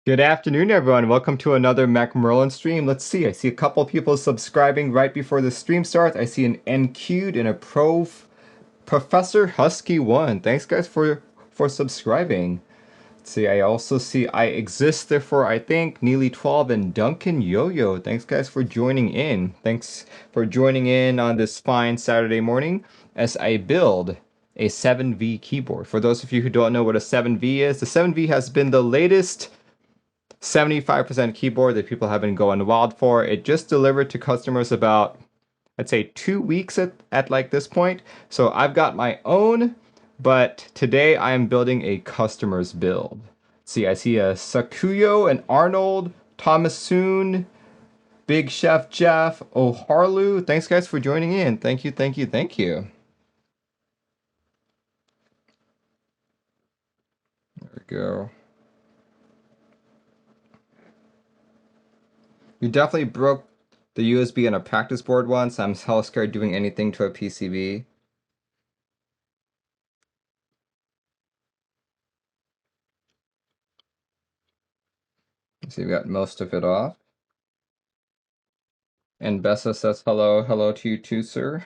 Good afternoon, everyone. Welcome to another Mac Merlin stream. Let's see. I see a couple people subscribing right before the stream starts. I see an NQ'd and a Professor Husky 1. Thanks, guys, for subscribing. Let's see. I also see I exist, therefore I think Neely 12 and Duncan Yo-Yo. Thanks, guys, for joining in. Thanks for joining in on this fine Saturday morning as I build a 7V keyboard. For those of you who don't know what a 7V is, the 7V has been the latest 75% keyboard that people have been going wild for. It just delivered to customers about, I'd say, 2 weeks at like this point. So I've got my own, but today I am building a customer's build. See, I see a Sakuyo, an Arnold, Thomas Soon, Big Chef Jeff, O'Harlu. Thanks, guys, for joining in. Thank you, thank you, thank you. There we go. You definitely broke the USB on a practice board once. I'm hella scared doing anything to a PCB. So you got most of it off. And Bessa says hello, hello to you too, sir.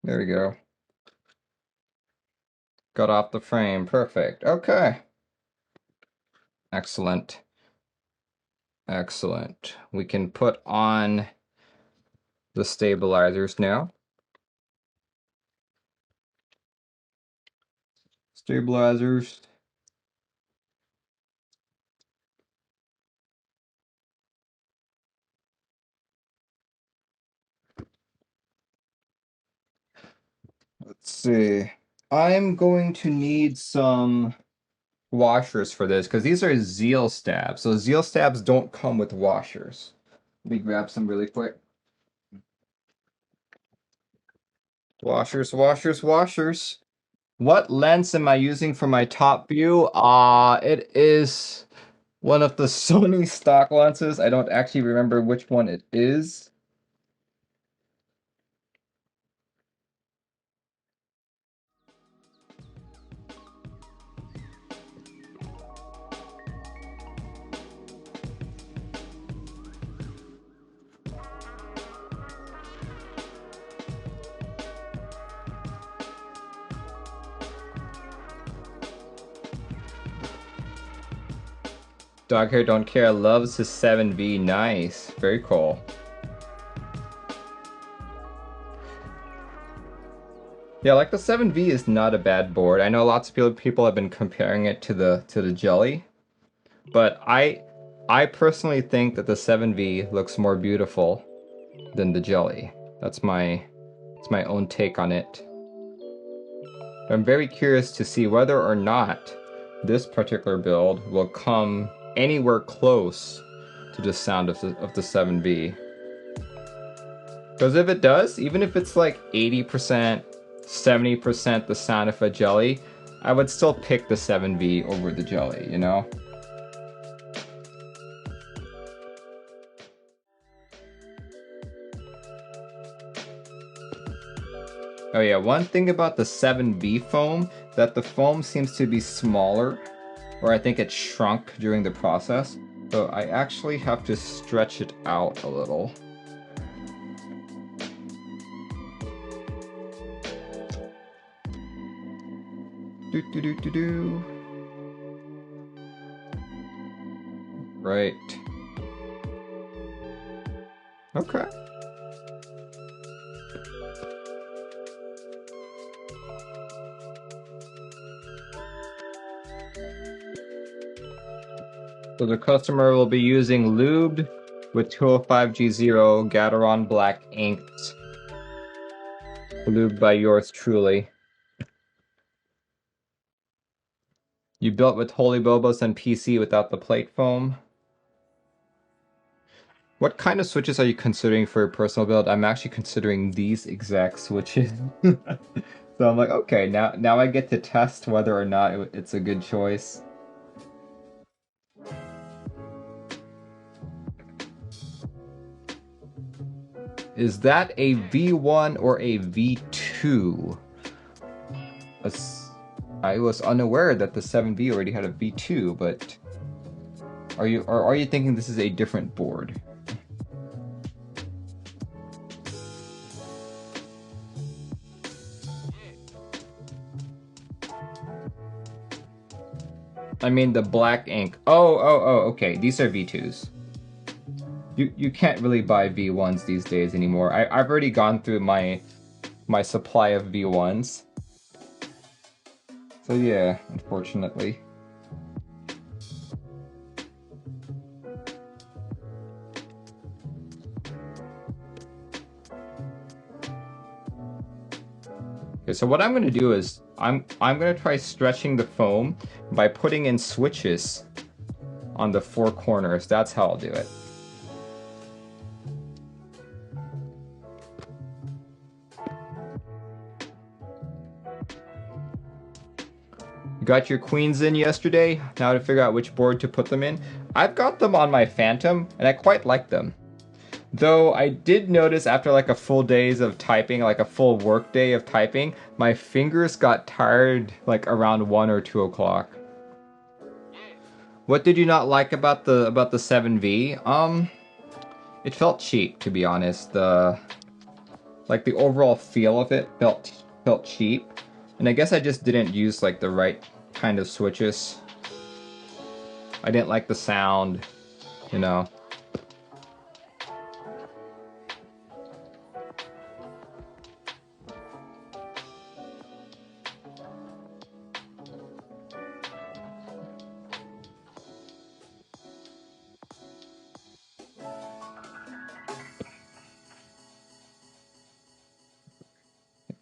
There we go. Got off the frame, perfect. Okay. Excellent. Excellent. We can put on the stabilizers now. Stabilizers. Let's see. I'm going to need some washers for this because these are Zeal stabs. So Zeal stabs don't come with washers. Let me grab some really quick. Washers, washers, washers. What lens am I using for my top view? It is one of the Sony stock lenses. I don't actually remember which one it is. Dog Hair Don't Care loves his 7V. Nice. Very cool. Yeah, like the 7V is not a bad board. I know lots of people have been comparing it to the Jelly, but I personally think that the 7V looks more beautiful than the Jelly. That's my own take on it. I'm very curious to see whether or not this particular build will come anywhere close to the sound of the 7V. Because if it does, even if it's like 80%, 70% the sound of a Jelly, I would still pick the 7V over the Jelly, you know? Oh yeah, one thing about the 7V foam, that the foam seems to be smaller, or I think it shrunk during the process, so I actually have to stretch it out a little. Do do do do do. Right. Okay. So the customer will be using Lubed with 205G0 Gateron Black inked. Lubed by yours truly. You built with Holy Bobos and PC without the plate foam. What kind of switches are you considering for your personal build? I'm actually considering these exact switches. So I'm like, okay, now I get to test whether or not it's a good choice. Is that a V1 or a V2? I was unaware that the 7V already had a V2, but are you thinking this is a different board? I mean the black ink. Oh, okay. These are V2s. You can't really buy V1s these days anymore. I've already gone through my supply of V1s. So yeah, unfortunately. Okay, so what I'm gonna do is I'm gonna try stretching the foam by putting in switches on the four corners. That's how I'll do it. You got your queens in yesterday? Now to figure out which board to put them in. I've got them on my Phantom, and I quite like them. Though I did notice after like a full days of typing, like a full work day of typing, my fingers got tired like around 1 or 2 o'clock. What did you not like about the 7V? It felt cheap, to be honest. The overall feel of it felt cheap, and I guess I just didn't use like the right kind of switches. I didn't like the sound, you know.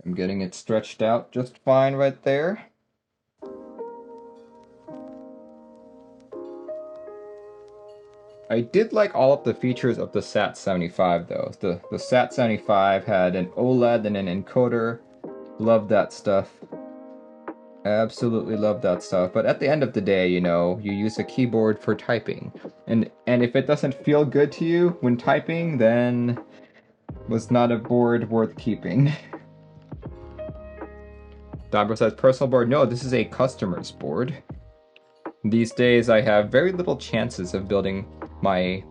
I'm getting it stretched out just fine right there. I did like all of the features of the SAT75 though. The SAT75 had an OLED and an encoder. Love that stuff. Absolutely love that stuff. But at the end of the day, you know, you use a keyboard for typing. And if it doesn't feel good to you when typing, then it was not a board worth keeping. Dabro says, personal board. No, this is a customer's board. These days I have very little chances of building my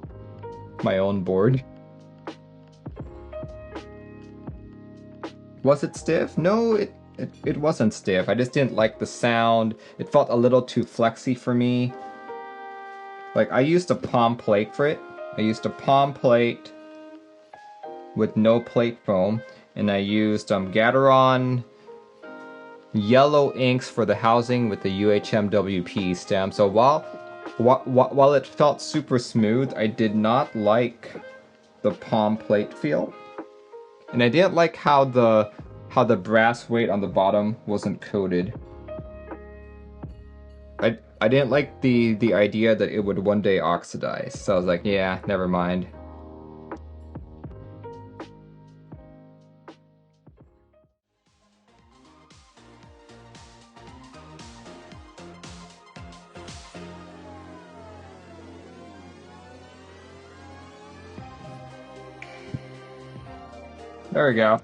own board. Was it stiff? No, it wasn't stiff. I just didn't like the sound. It felt a little too flexy for me. Like, I used a palm plate for it. I used a palm plate with no plate foam, and I used Gateron yellow inks for the housing with the UHMWP stamp. So while it felt super smooth, I did not like the palm plate feel, and I didn't like how the brass weight on the bottom wasn't coated. I didn't like the idea that it would one day oxidize. So I was like, yeah, never mind. There we go.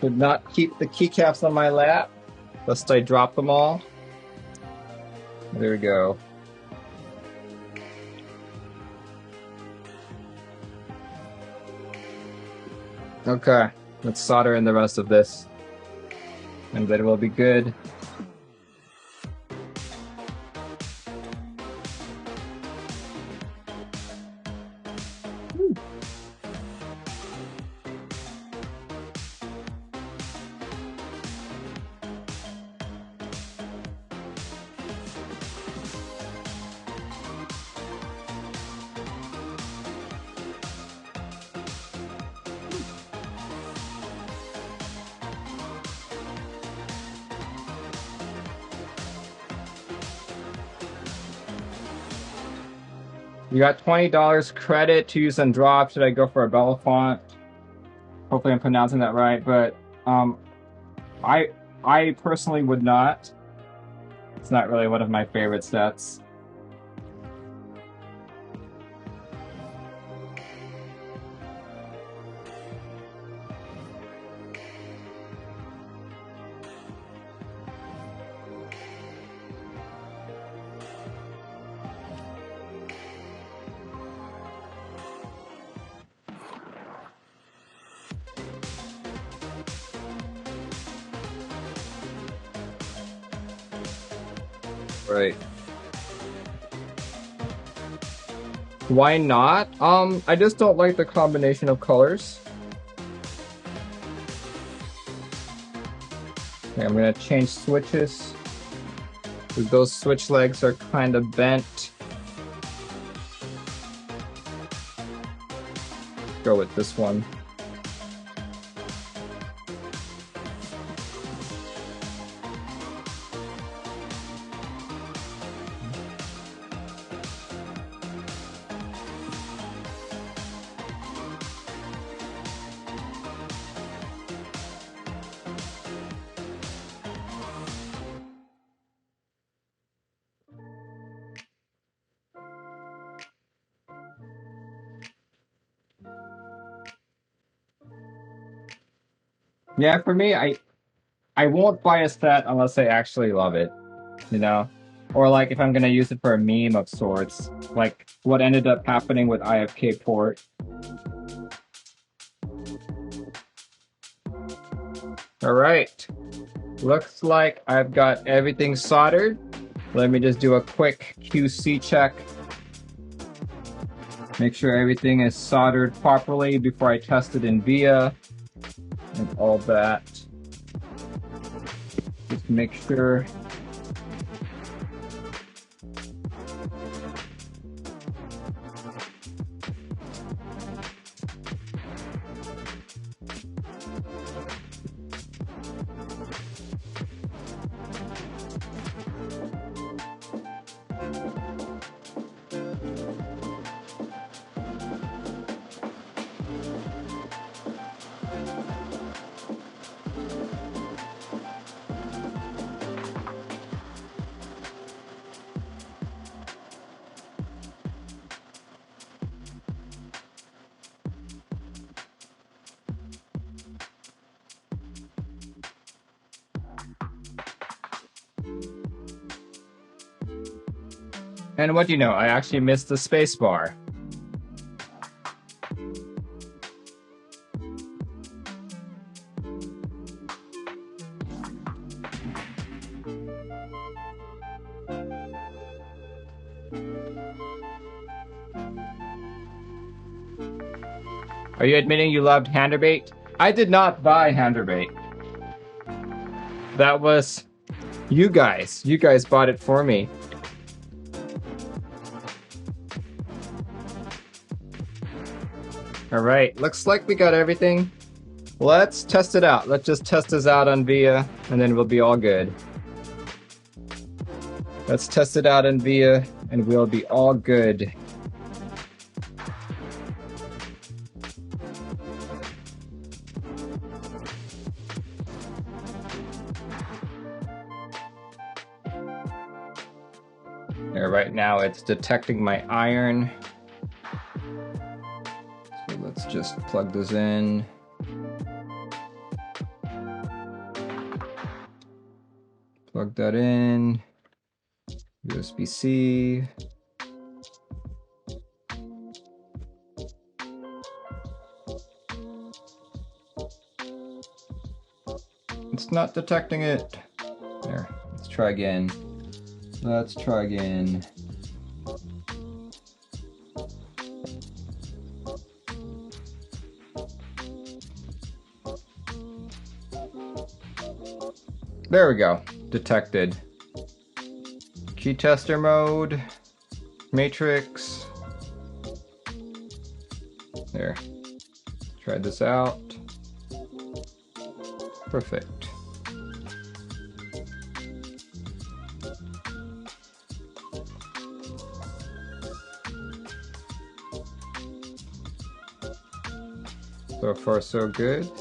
Did not keep the keycaps on my lap, lest I drop them all. There we go. Okay, let's solder in the rest of this, and then we'll be good. You got $20 credit to use on drop. Should I go for a Belafonte? Hopefully I'm pronouncing that right, but I personally would not. It's not really one of my favorite sets. Right. Why not? I just don't like the combination of colors. Okay, I'm gonna change switches, because those switch legs are kind of bent. Go with this one. Yeah, for me, I won't buy a set unless I actually love it, you know? Or like if I'm gonna use it for a meme of sorts, like what ended up happening with IFK port. All right, looks like I've got everything soldered. Let me just do a quick QC check. Make sure everything is soldered properly before I test it in VIA and all that. Just make sure. And what do you know? I actually missed the space bar. Are you admitting you loved Handerbait? I did not buy Handerbait. That was you guys. You guys bought it for me. All right, looks like we got everything. Let's test it out. Let's just test this out on VIA, and then we'll be all good. Let's test it out in VIA, and we'll be all good. There, right now it's detecting my iron. So let's just plug this in. Plug that in. USB-C. It's not detecting it. There, let's try again. Let's try again. There we go, detected. Key tester mode, matrix. There, try this out. Perfect. So far, so good.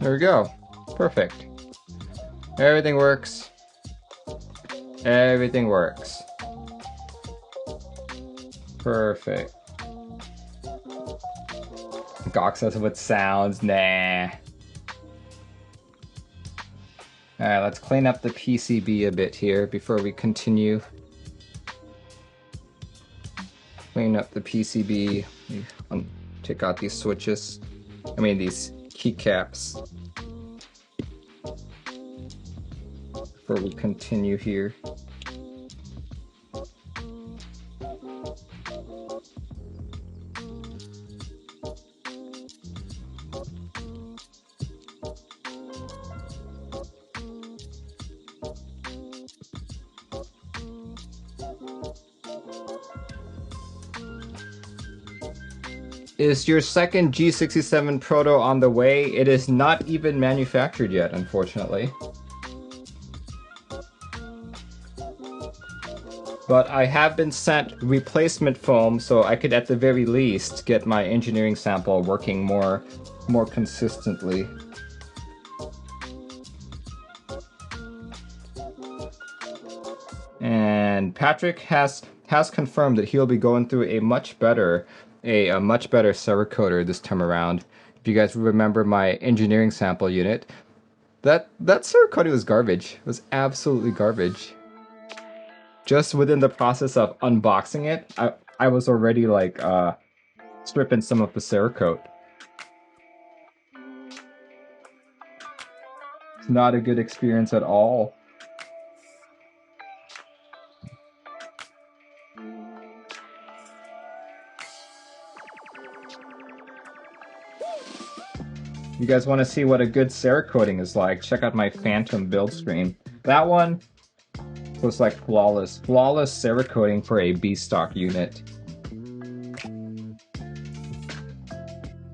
There we go. Perfect. Everything works. Everything works. Perfect. Gawk says with sounds, nah. Alright, let's clean up the PCB a bit here before we continue. Clean up the PCB. Take out these switches. I mean these keycaps. Before we continue here. Is your second G67 Proto on the way? It is not even manufactured yet, unfortunately. But I have been sent replacement foam, so I could at the very least get my engineering sample working more consistently. And Patrick has confirmed that he'll be going through a much better Cerakoter this time around. If you guys remember my engineering sample unit, that Cerakoter was garbage. It was absolutely garbage. Just within the process of unboxing it, I was already like stripping some of the Cerakote. It's not a good experience at all. You guys want to see what a good Cerakoting is like? Check out my Phantom build stream. That one was like flawless Cerakoting for a B-stock unit.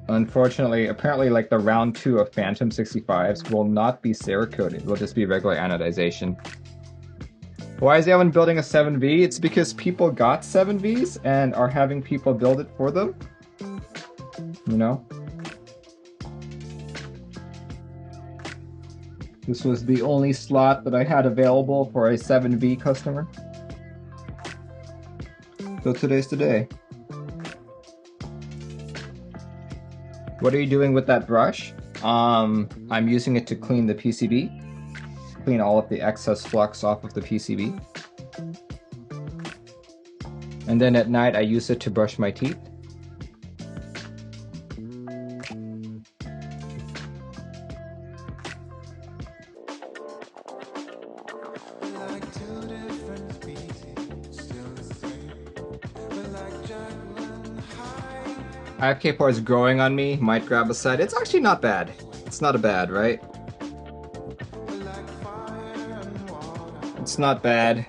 Unfortunately, apparently like the round 2 of Phantom 65s will not be Cerakoted. It will just be regular anodization. Why is Evan building a 7V? It's because people got 7Vs and are having people build it for them. You know? This was the only slot that I had available for a 7V customer. So today's the day. What are you doing with that brush? I'm using it to clean the PCB. Clean all of the excess flux off of the PCB. And then at night I use it to brush my teeth. IFK4 is growing on me, might grab a side. It's actually not bad. It's not bad, right? It's not bad.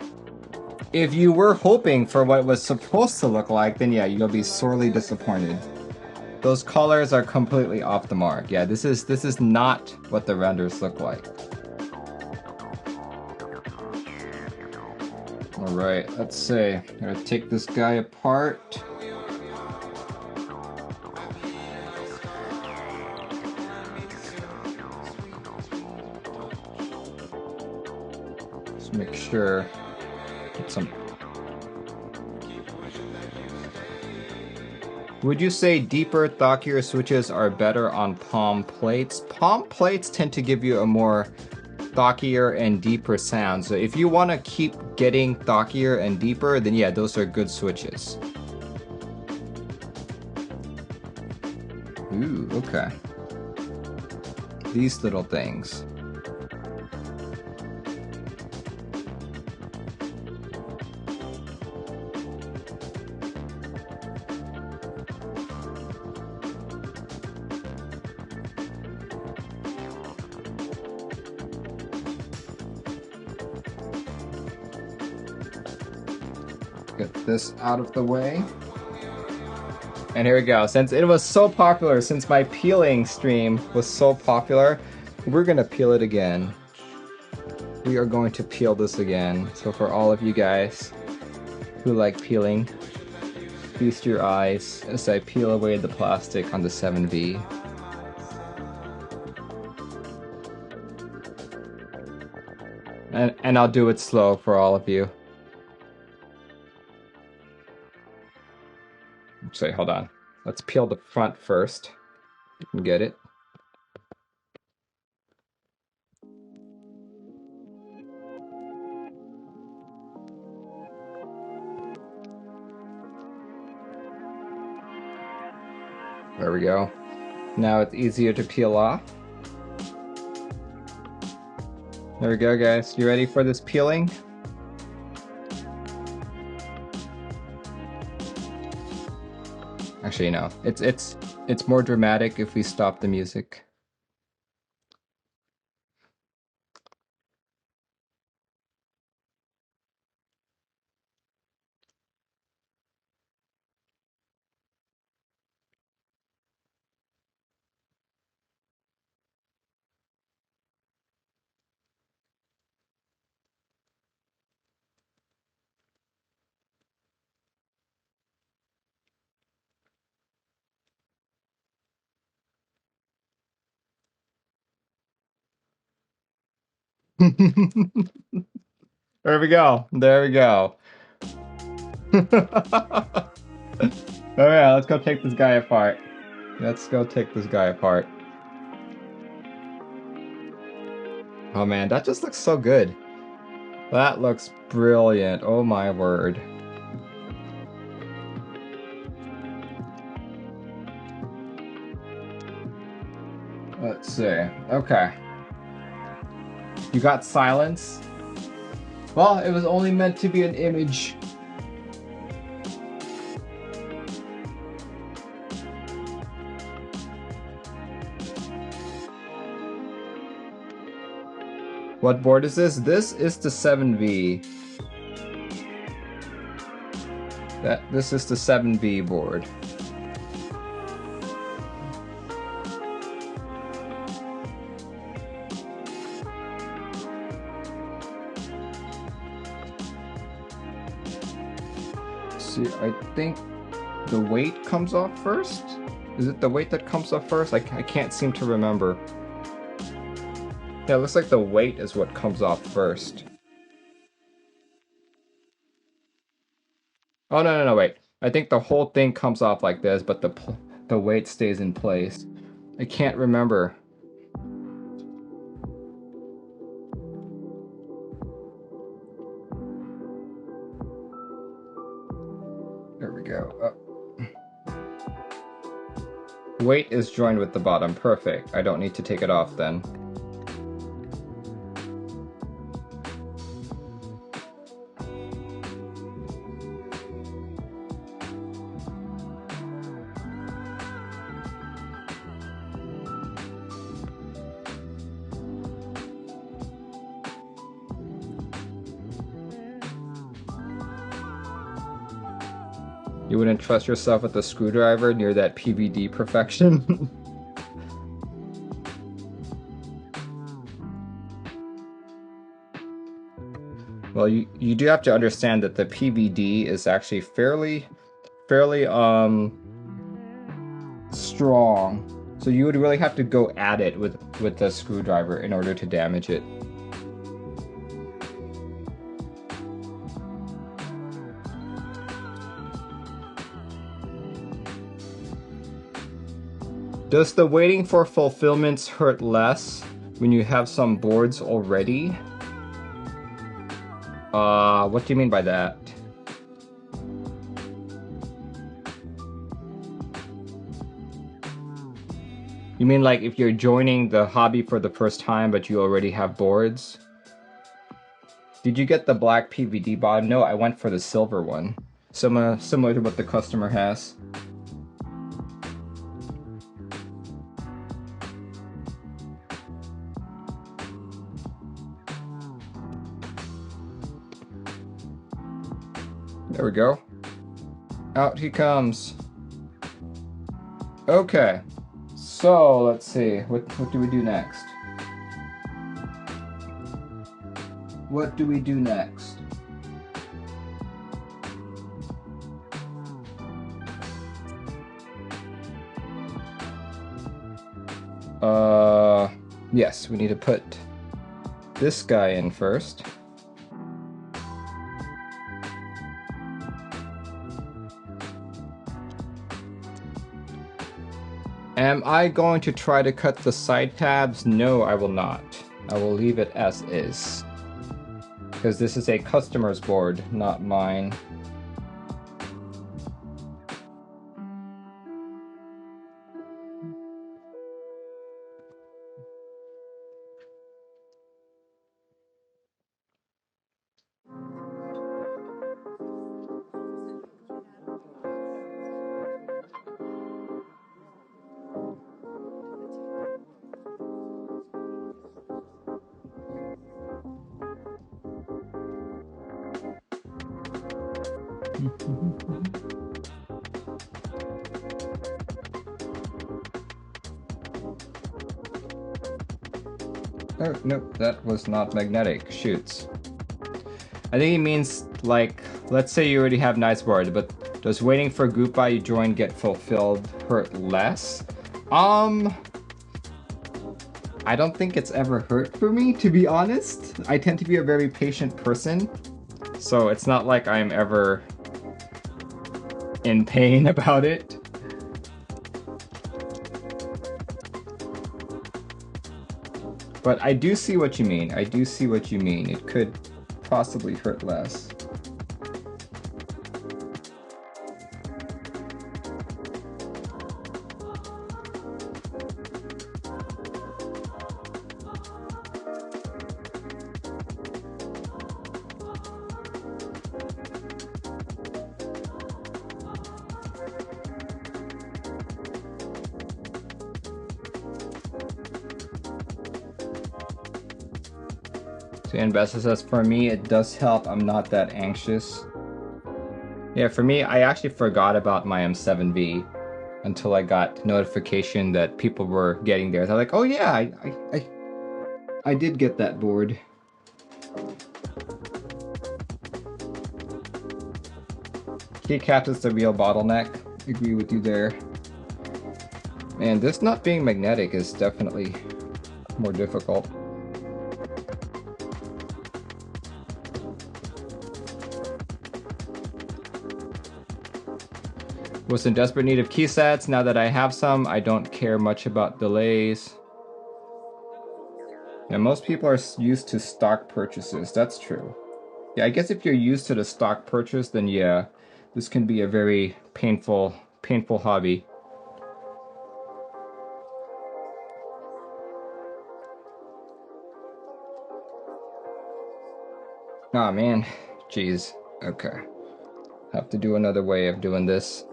If you were hoping for what it was supposed to look like, then yeah, you'll be sorely disappointed. Those colors are completely off the mark. Yeah, this is not what the renders look like. Alright, let's see. I'm gonna take this guy apart. Make sure get some. Would you say deeper, thockier switches are better on palm plates? Palm plates tend to give you a more thockier and deeper sound. So if you want to keep getting thockier and deeper, then yeah, those are good switches. Ooh, okay. These little things. Get this out of the way. And here we go. Since it was so popular, since my peeling stream was so popular, we're gonna peel it again. We are going to peel this again. So for all of you guys who like peeling, feast your eyes as I peel away the plastic on the 7V. And I'll do it slow for all of you. Actually, hold on. Let's peel the front first. You can get it. There we go. Now it's easier to peel off. There we go, guys. You ready for this peeling? Actually, no. It's more dramatic if we stop the music. There we go. There we go. Alright, let's go take this guy apart. Let's go take this guy apart. Oh man, that just looks so good. That looks brilliant. Oh my word. Let's see. Okay. You got silence? Well, it was only meant to be an image. What board is this? This is the 7V. This is the 7V board. See, I think the weight comes off first? Is it the weight that comes off first? I can't seem to remember. Yeah, it looks like the weight is what comes off first. Oh, no, wait. I think the whole thing comes off like this, but the weight stays in place. I can't remember. There we go. Weight is joined with the bottom. Perfect. I don't need to take it off then. You wouldn't trust yourself with a screwdriver near that PVD perfection? Well, you do have to understand that the PVD is actually fairly strong. So you would really have to go at it with the screwdriver in order to damage it. Does the waiting for fulfillments hurt less when you have some boards already? What do you mean by that? You mean like if you're joining the hobby for the first time but you already have boards? Did you get the black PVD bottom? No, I went for the silver one. Similar to what the customer has. There we go. Out he comes. Okay. So let's see. What do we do next? What do we do next? Yes, we need to put this guy in first. Am I going to try to cut the side tabs? No, I will not. I will leave it as is. Because this is a customer's board, not mine. Oh, nope, that was not magnetic. Shoots. I think it means, like, let's say you already have nice board, but does waiting for group buy you join get fulfilled hurt less? I don't think it's ever hurt for me, to be honest. I tend to be a very patient person, so it's not like I'm ever in pain about it. But I do see what you mean. I do see what you mean. It could possibly hurt less. So Investor says, for me, it does help. I'm not that anxious. Yeah, for me, I actually forgot about my M7B until I got notification that people were getting theirs. I'm like, oh yeah, I did get that board. Keycaps is the real bottleneck. Agree with you there. Man, this not being magnetic is definitely more difficult. Was in desperate need of key sets. Now that I have some, I don't care much about delays. Yeah, most people are used to stock purchases. That's true. Yeah, I guess if you're used to the stock purchase, then yeah, this can be a very painful hobby. Aw, man. Jeez. Okay. Have to do another way of doing this.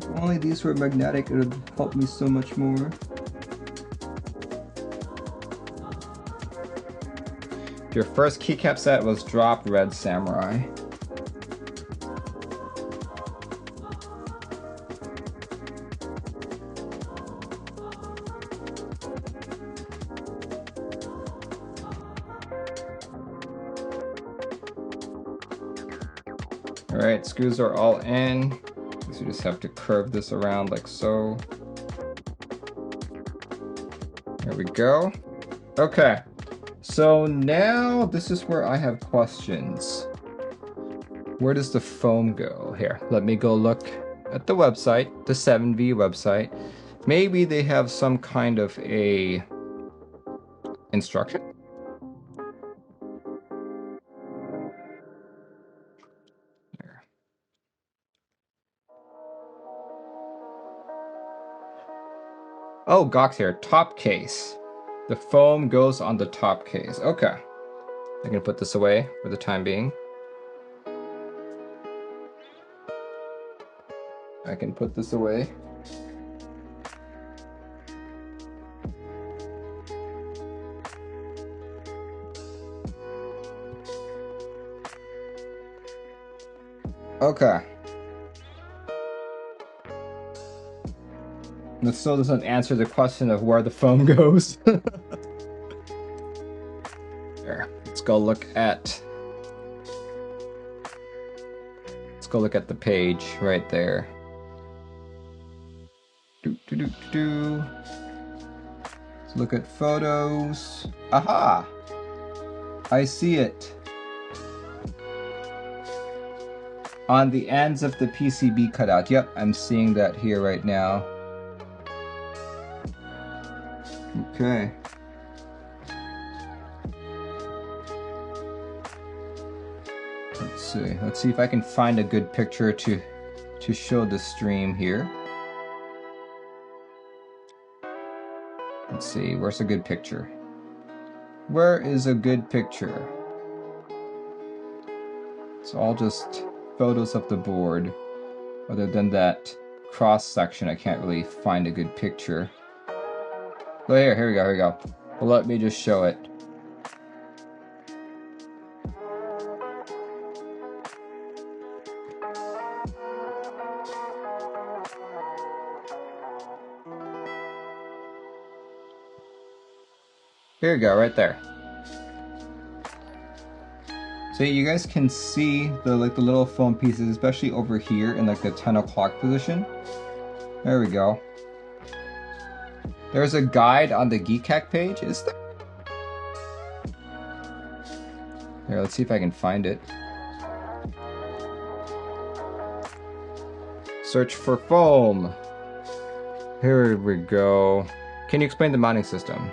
If only these were magnetic, it would help me so much more. Your first keycap set was dropped Red Samurai. Alright, screws are all in. So you just have to curve this around like so. There we go. Okay. So now this is where I have questions. Where does the foam go? Here, let me go look at the website, the 7V website. Maybe they have some kind of a instruction. There. Oh, Gox here, top case. The foam goes on the top case. Okay. I can put this away for the time being. I can put this away. Okay. This still doesn't answer the question of where the foam goes. There. Let's go look at the page right there. Let's look at photos. Aha! I see it. On the ends of the PCB cutout. Yep, I'm seeing that here right now. Okay. Let's see. Let's see if I can find a good picture to show the stream here. Let's see. Where's a good picture? Where is a good picture? It's all just photos of the board. Other than that cross section, I can't really find a good picture. Oh, here we go. Well, let me just show it. Here we go, right there. So you guys can see the little foam pieces, especially over here in like the 10 o'clock position. There we go. There's a guide on the Keycap page, is there? Here, let's see if I can find it. Search for foam. Here we go. Can you explain the mounting system?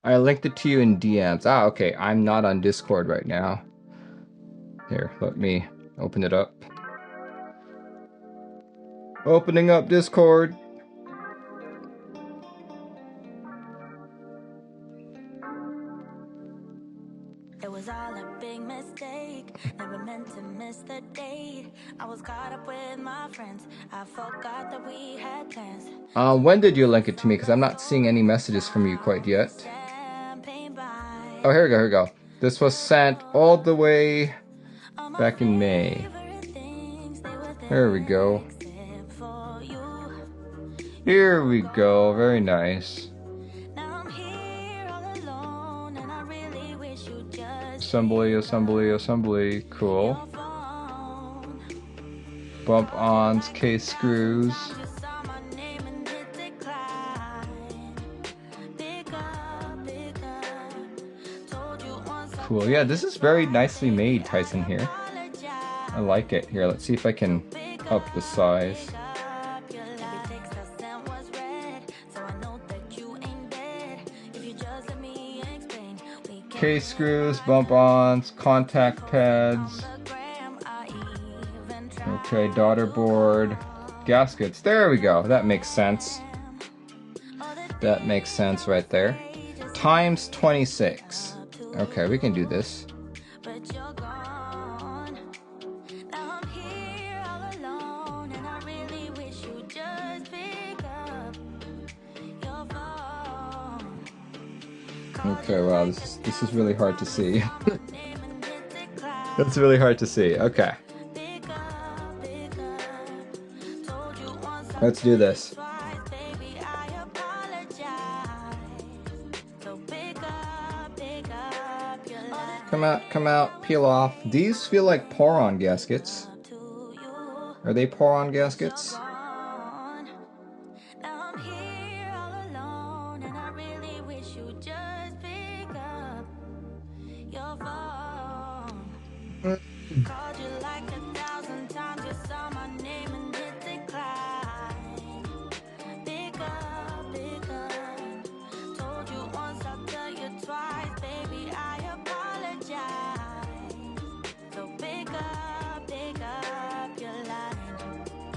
I linked it to you in DMs. Ah, okay. I'm not on Discord right now. Here, let me open it up. Opening up Discord. It was all a big mistake. Never meant to miss the date. I was caught up with my friends. I forgot that we had plans. When did you link it to me? Because I'm not seeing any messages from you quite yet. Oh, here we go. This was sent all the way back in May. There we go. Here we go. Very nice. Assembly. Cool. Bump-ons, case screws. Cool. Yeah, this is very nicely made, Tyson, here. I like it. Here, let's see if I can up the size. Case screws, bump-ons, contact pads. Okay, daughter board, gaskets. There we go. That makes sense. That makes sense right there. Times 26. Okay, we can do this. Okay, wow, this is really hard to see. That's really hard to see. Okay. Let's do this. Come out, peel off. These feel like pour-on gaskets. Are they pour-on gaskets?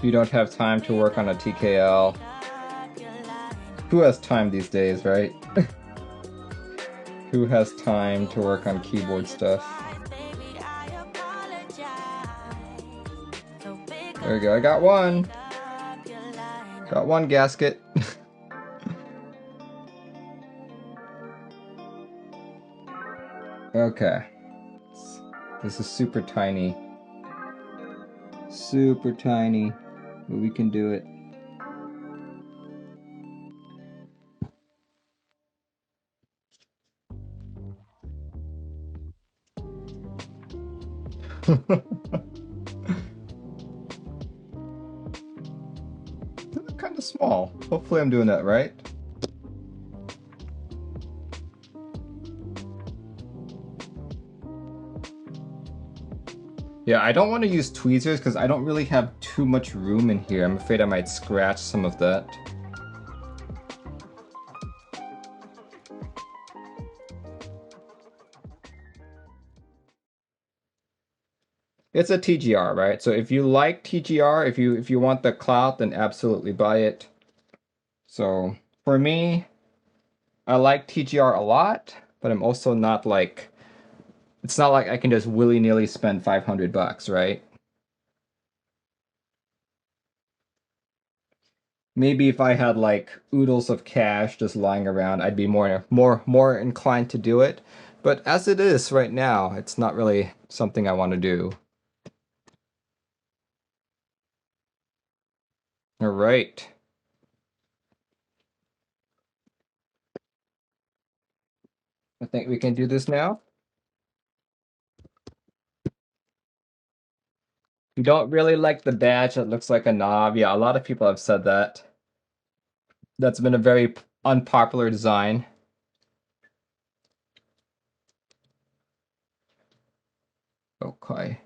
You don't have time to work on a TKL. Who has time these days, right? Who has time to work on keyboard stuff? There we go, I got one! Got one gasket. Okay. This is super tiny. Super tiny. But we can do it. Kind of small. Hopefully I'm doing that right. Yeah, I don't want to use tweezers because I don't really have too much room in here. I'm afraid I might scratch some of that. It's a TGR, right? So if you like TGR, if you want the clout, then absolutely buy it. So for me, I like TGR a lot, but I'm also not like, it's not like I can just willy-nilly spend 500 bucks, right? Maybe if I had like oodles of cash just lying around, I'd be more inclined to do it. But as it is right now, it's not really something I want to do. All right. I think we can do this now. You don't really like the badge that looks like a knob. Yeah, a lot of people have said that. That's been a very unpopular design. Okay.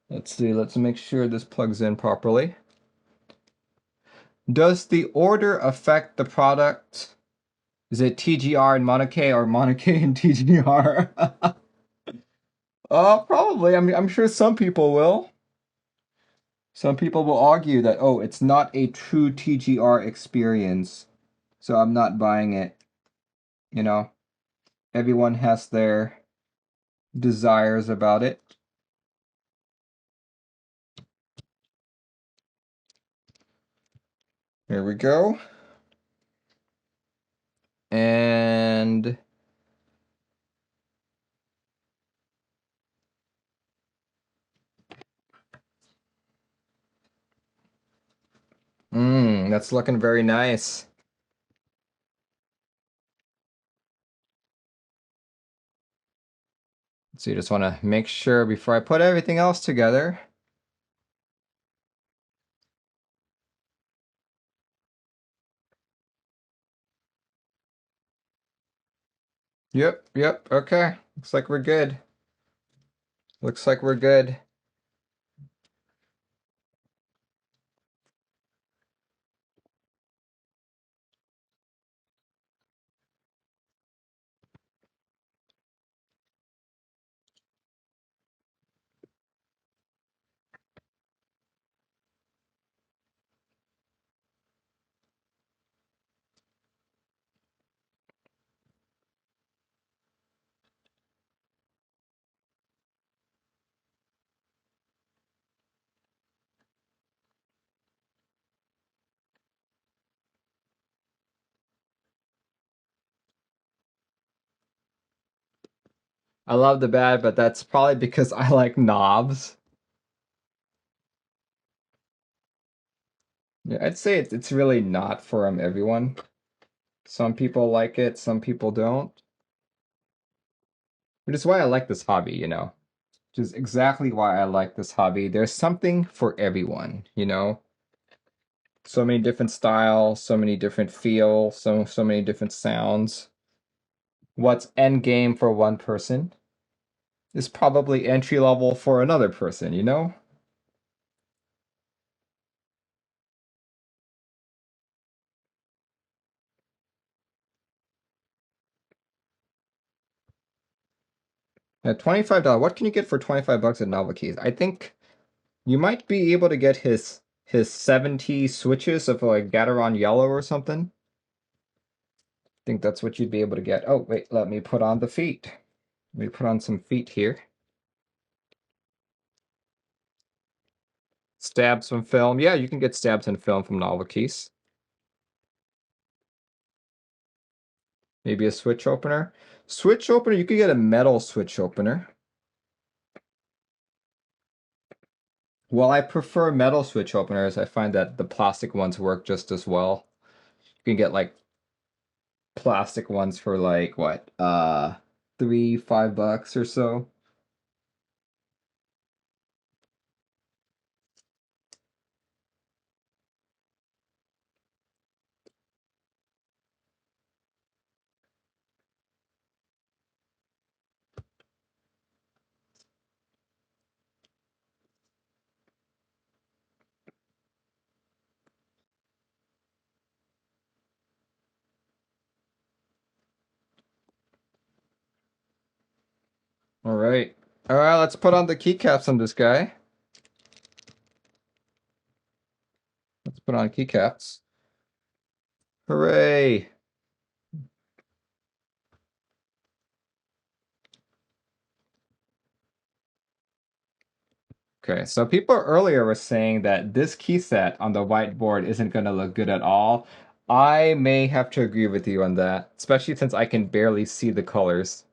Let's see, let's make sure this plugs in properly. Does the order affect the product? Is it TGR and Monokey or Monokey and TGR? Probably. I mean, I'm sure some people will. Some people will argue that, oh, it's not a true TGR experience, so I'm not buying it. You know, everyone has their desires about it. Here we go. And that's looking very nice. So you just want to make sure before I put everything else together. Yep, okay. Looks like we're good. Looks like we're good. I love the bad, but that's probably because I like knobs. Yeah, I'd say it's really not for everyone. Some people like it, some people don't. Which is why I like this hobby, you know. Which is exactly why I like this hobby. There's something for everyone, you know. So many different styles, so many different feels, so many different sounds. What's end game for one person is probably entry level for another person, you know? At $25, what can you get for 25 bucks at Novelkeys? I think you might be able to get his 70 switches of like Gateron yellow or something. I think that's what you'd be able to get. Oh, wait, let me put on the feet. Let me put on some feet here. Stabs from film. Yeah, you can get stabs and film from Novelkeys. Maybe a switch opener. Switch opener, you could get a metal switch opener. Well, I prefer metal switch openers. I find that the plastic ones work just as well. You can get like plastic ones for like what, $3, $5 or so. All right. All right, let's put on the keycaps on this guy. Let's put on keycaps. Hooray! Okay, so people earlier were saying that this key set on the whiteboard isn't going to look good at all. I may have to agree with you on that, especially since I can barely see the colors.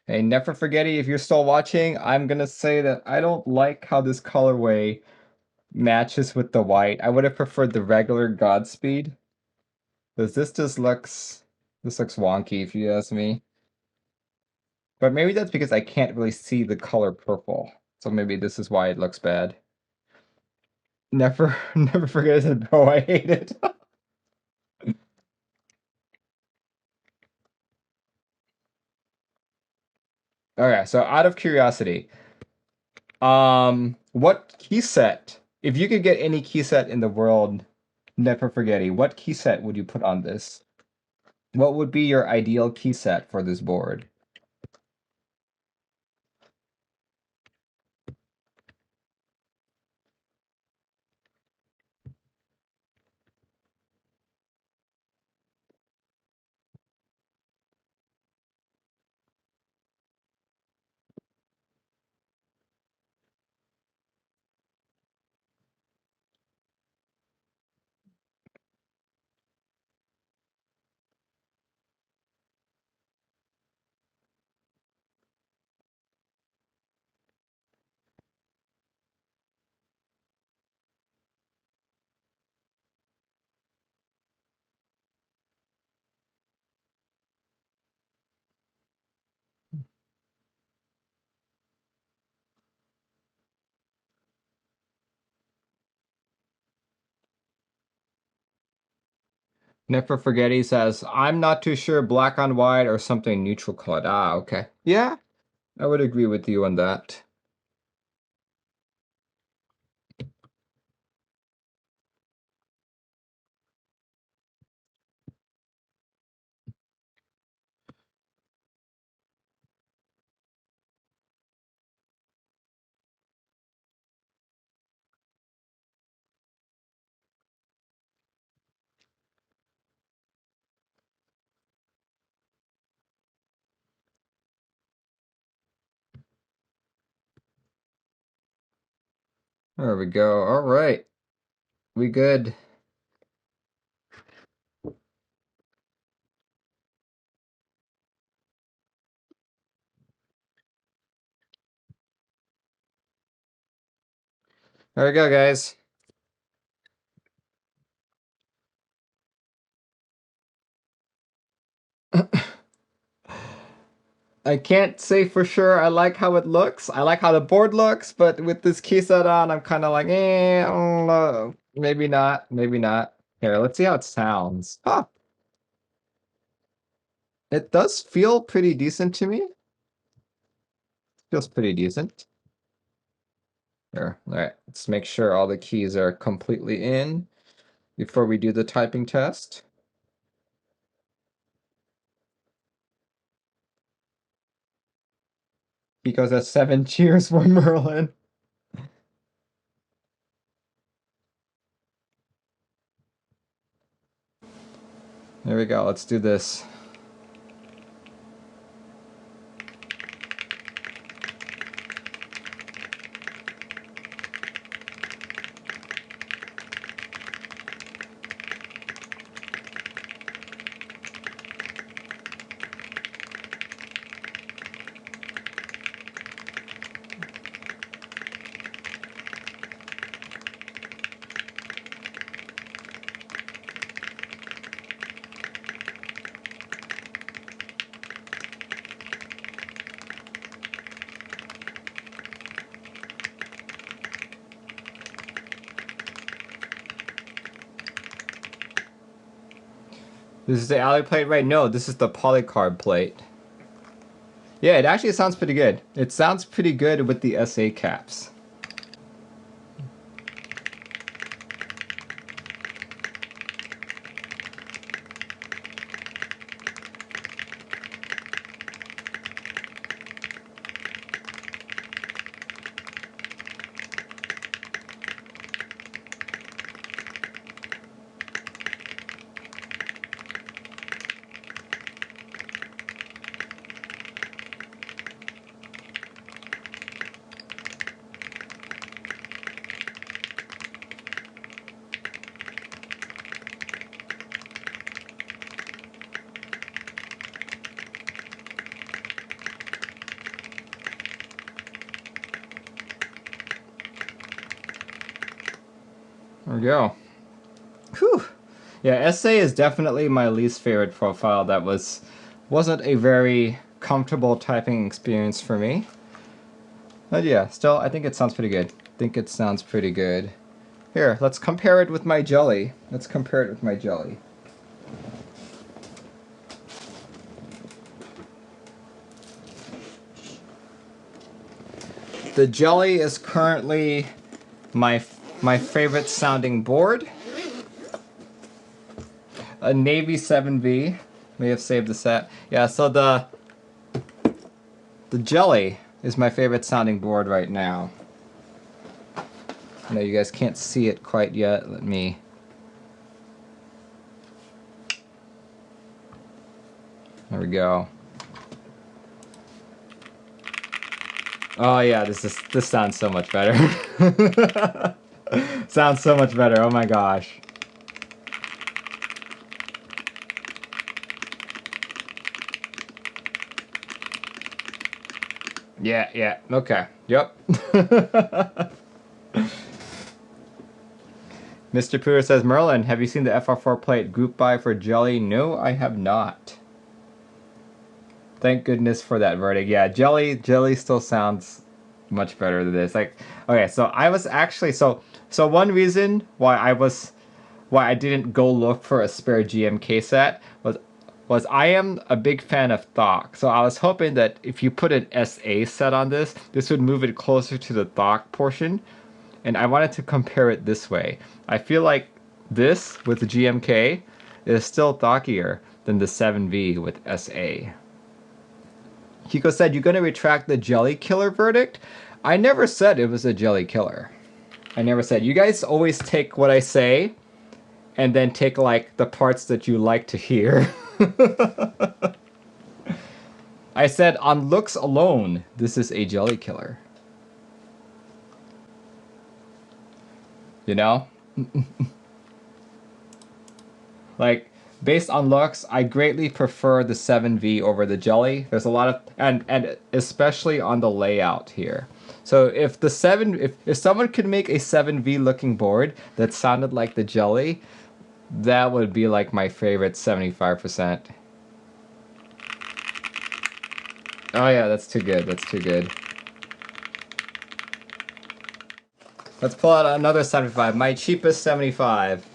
Hey, never forgetty, if you're still watching, I'm gonna say that I don't like how this colorway matches with the white. I would have preferred the regular Godspeed. Because this looks wonky if you ask me. But maybe that's because I can't really see the color purple. So maybe this is why it looks bad. Never never forget it, bro. I hate it. Okay, so out of curiosity, what key set, if you could get any key set in the world, never forgetty, what key set would you put on this? What would be your ideal key set for this board? Never forgetty says, I'm not too sure, black on white or something neutral colored. Ah, okay. Yeah, I would agree with you on that. There we go. All right. We good. There we go, guys. I can't say for sure I like how it looks. I like how the board looks, but with this key set on, I'm kind of like, I don't know. Maybe not. Maybe not. Here, let's see how it sounds. Huh. It does feel pretty decent to me. Feels pretty decent. Here, all right. Let's make sure all the keys are completely in before we do the typing test. Because that's 7 cheers for Merlin. There we go. Let's do this. This is the alley plate, right? No, this is the polycarb plate. Yeah, it actually sounds pretty good. It sounds pretty good with the SA caps. There we go. Whew. Yeah, SA is definitely my least favorite profile. That wasn't a very comfortable typing experience for me. But yeah, still, I think it sounds pretty good. Here, let's compare it with my jelly. The jelly is currently my favorite sounding board. A Navy 7V. May have saved the set. Yeah, so the jelly is my favorite sounding board right now. I know you guys can't see it quite yet. Let me... There we go. Oh yeah, this sounds so much better. Sounds so much better, oh my gosh. Yeah, okay, yep. Mr. Pooter says, Merlin, have you seen the FR4 plate group buy for jelly? No, I have not. Thank goodness for that verdict. Yeah, jelly still sounds much better than this. Like, okay, so I was actually so one reason why I didn't go look for a spare GMK set was I am a big fan of Thok. So I was hoping that if you put an SA set on this would move it closer to the Thok portion. And I wanted to compare it this way. I feel like this with the GMK is still Thokier than the 7V with SA. Kiko said, "You're going to retract the jelly killer verdict?" I never said it was a jelly killer. I never said. You guys always take what I say and then take like the parts that you like to hear. I said on looks alone, this is a jelly killer. You know? Like, based on looks, I greatly prefer the 7V over the jelly. There's a lot of, and especially on the layout here. So if the if someone could make a 7V looking board that sounded like the jelly, that would be like my favorite 75%. Oh yeah, that's too good. Let's pull out another 75, my cheapest 75.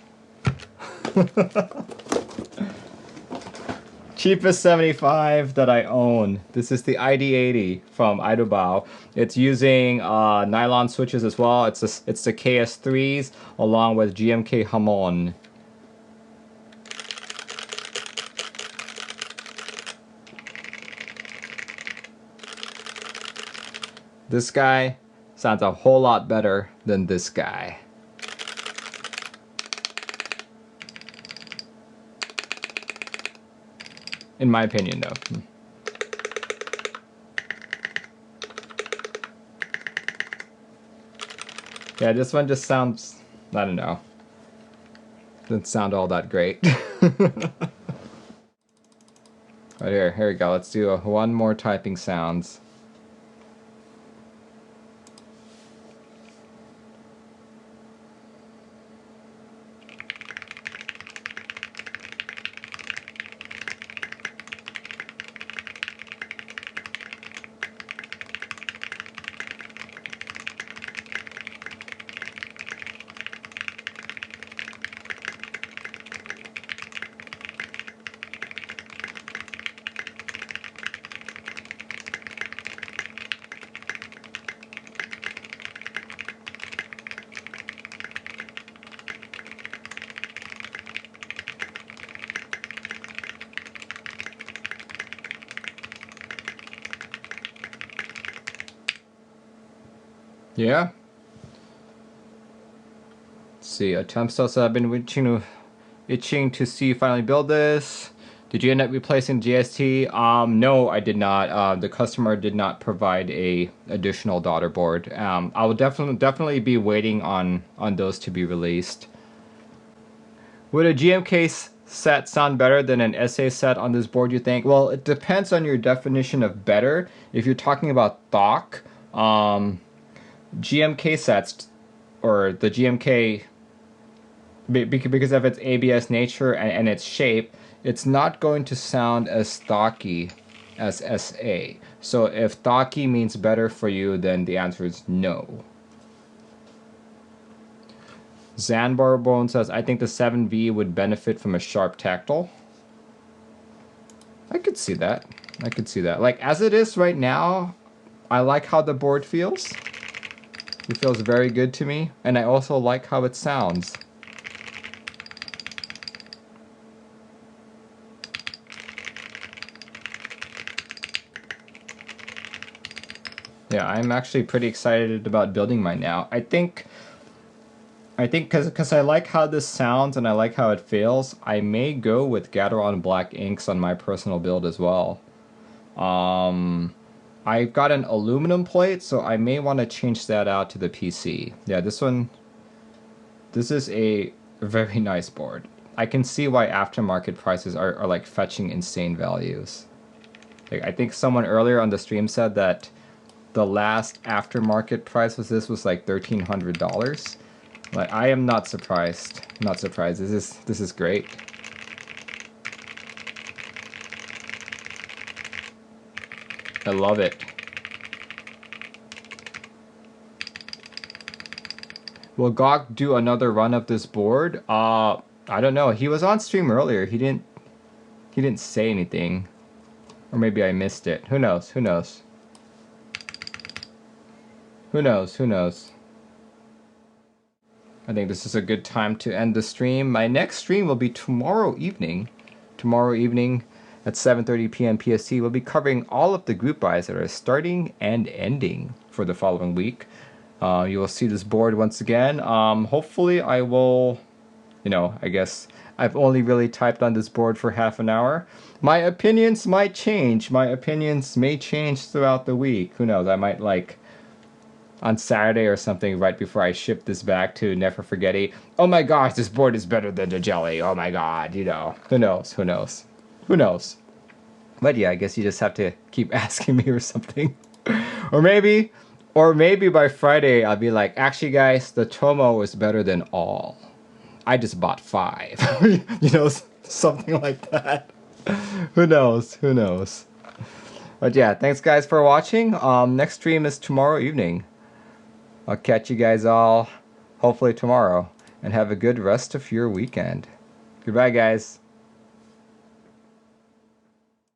Cheapest 75 that I own. This is the ID80 from Idobao. It's using nylon switches as well. It's the KS3s along with GMK Hamon. This guy sounds a whole lot better than this guy. In my opinion, though. Yeah, this one just sounds, I don't know. Doesn't sound all that great. Right here we go. Let's do one more typing sounds. Yeah. Let's see. Attempts also have been itching to see you finally build this. Did you end up replacing GST? No, I did not. The customer did not provide a additional daughter board. I will definitely be waiting on those to be released. Would a GMK set sound better than an SA set on this board, you think? Well, it depends on your definition of better. If you're talking about Thok, GMK sets, or the GMK because of its ABS nature and its shape, it's not going to sound as stocky as SA. So if stocky means better for you, then the answer is no. Zanbar Bone says, I think the 7V would benefit from a sharp tactile. I could see that. I could see that. Like, as it is right now, I like how the board feels. It feels very good to me. And I also like how it sounds. Yeah, I'm actually pretty excited about building mine now. I think because I like how this sounds and I like how it feels, I may go with Gateron black inks on my personal build as well. I've got an aluminum plate, so I may want to change that out to the PC. Yeah, this is a very nice board. I can see why aftermarket prices are like fetching insane values. Like, I think someone earlier on the stream said that the last aftermarket price was like $1,300. Like, I am not surprised. Not surprised. This is great. I love it. Will Gok do another run of this board? I don't know. He was on stream earlier. He didn't say anything. Or maybe I missed it. Who knows? Who knows? Who knows? Who knows? I think this is a good time to end the stream. My next stream will be tomorrow evening. Tomorrow evening at 7:30 p.m. PST. We'll be covering all of the group buys that are starting and ending for the following week. You will see this board once again. Hopefully I will, I guess I've only really typed on this board for half an hour. My opinions might change. My opinions may change throughout the week. Who knows? I might like on Saturday or something right before I ship this back to Never Forgetty. Oh my gosh, this board is better than the jelly. Oh my god, who knows, who knows, who knows. But yeah, I guess you just have to keep asking me or something. or maybe by Friday I'll be like, actually guys, the Tomo is better than all. I just bought 5. Something like that. Who knows, who knows. But yeah, thanks guys for watching. Next stream is tomorrow evening. I'll catch you guys all hopefully tomorrow, and have a good rest of your weekend. Goodbye, guys.